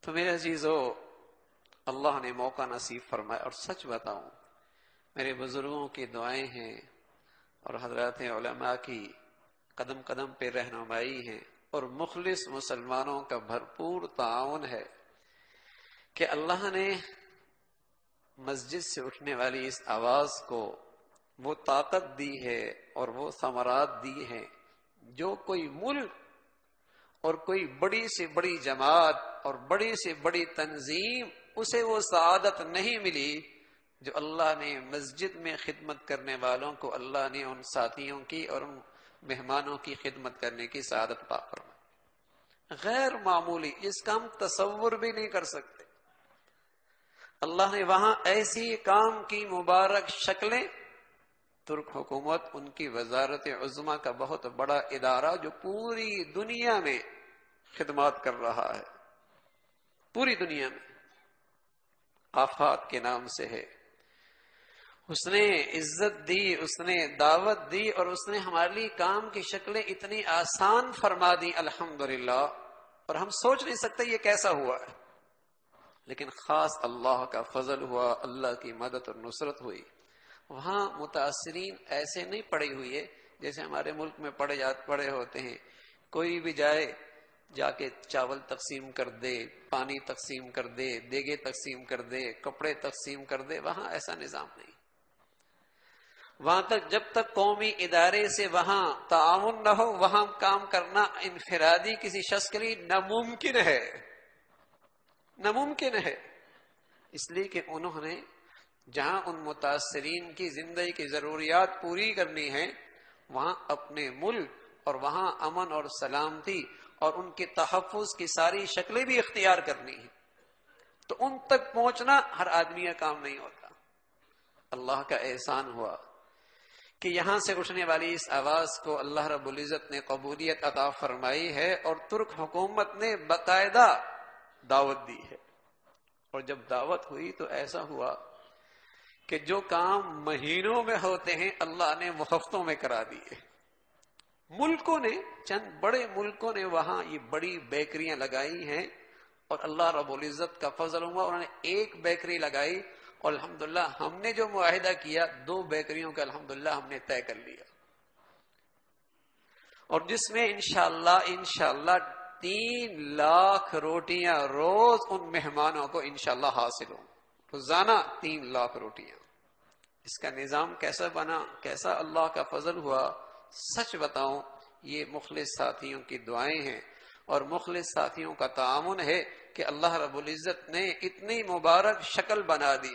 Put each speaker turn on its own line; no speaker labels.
تو میرے عزیزو، اللہ نے موقع نصیب فرمایا، اور سچ بتاؤں میرے بزرگوں کی دعائیں ہیں اور حضرات علماء کی قدم قدم پہ رہنمائی ہے اور مخلص مسلمانوں کا بھرپور تعاون ہے کہ اللہ نے مسجد سے اٹھنے والی اس آواز کو وہ طاقت دی ہے اور وہ ثمرات دی ہیں جو کوئی ملک اور کوئی بڑی سے بڑی جماعت اور بڑی سے بڑی تنظیم اسے وہ سعادت نہیں ملی جو اللہ نے مسجد میں خدمت کرنے والوں کو اللہ نے ان ساتھیوں کی اور ان مہمانوں کی خدمت کرنے کی سعادت عطا فرمائی۔ غیر معمولی، اس کا ہم تصور بھی نہیں کر سکتے۔ اللہ نے وہاں ایسی کام کی مبارک شکلیں، ترک حکومت ان کی وزارت عظمیٰ کا بہت بڑا ادارہ جو پوری دنیا میں خدمات کر رہا ہے، پوری دنیا میں آفات کے نام سے ہے، اس نے عزت دی، اس نے دعوت دی، اور اس نے ہمارے لیے کام کی شکلیں اتنی آسان فرما دی الحمدللہ، اور ہم سوچ نہیں سکتے یہ کیسا ہوا ہے، لیکن خاص اللہ کا فضل ہوا، اللہ کی مدد اور نصرت ہوئی۔ وہاں متاثرین ایسے نہیں پڑے ہوئے جیسے ہمارے ملک میں پڑے ہوتے ہیں، کوئی بھی جائے جا کے چاول تقسیم کر دے، پانی تقسیم کر دے، دیگے تقسیم کر دے، کپڑے تقسیم کر دے۔ وہاں ایسا نظام نہیں۔ وہاں تک جب تک قومی ادارے سے وہاں تعاون نہ ہو، وہاں کام کرنا انفرادی کسی شخص کے لیے ناممکن ہے، ناممکن ہے، اس لیے کہ انہوں نے جہاں ان متاثرین کی زندگی کی ضروریات پوری کرنی ہے، وہاں اپنے ملک اور وہاں امن اور سلامتی اور ان کے تحفظ کی ساری شکلیں بھی اختیار کرنی ہیں، تو ان تک پہنچنا ہر آدمی کا کام نہیں ہوتا۔ اللہ کا احسان ہوا کہ یہاں سے اٹھنے والی اس آواز کو اللہ رب العزت نے قبولیت عطا فرمائی ہے، اور ترک حکومت نے باقاعدہ دعوت دی ہے، اور جب دعوت ہوئی تو ایسا ہوا کہ جو کام مہینوں میں ہوتے ہیں اللہ نے وہ ہفتوں میں کرا دیے۔ ملکوں نے، چند بڑے ملکوں نے وہاں یہ بڑی بیکریاں لگائی ہیں، اور اللہ رب العزت کا فضل ہوا، انہوں نے ایک بیکری لگائی، اور الحمدللہ ہم نے جو معاہدہ کیا 2 بیکریوں کا الحمدللہ ہم نے طے کر لیا، اور جس میں انشاءاللہ 3 لاکھ روٹیاں روز ان مہمانوں کو انشاءاللہ حاصل ہوں، روزانہ 3 لاکھ روٹیاں۔ اس کا نظام کیسا بنا، کیسا اللہ کا فضل ہوا، سچ بتاؤں یہ مخلص ساتھیوں کی دعائیں ہیں اور مخلص ساتھیوں کا تعاون ہے کہ اللہ رب العزت نے اتنی مبارک شکل بنا دی۔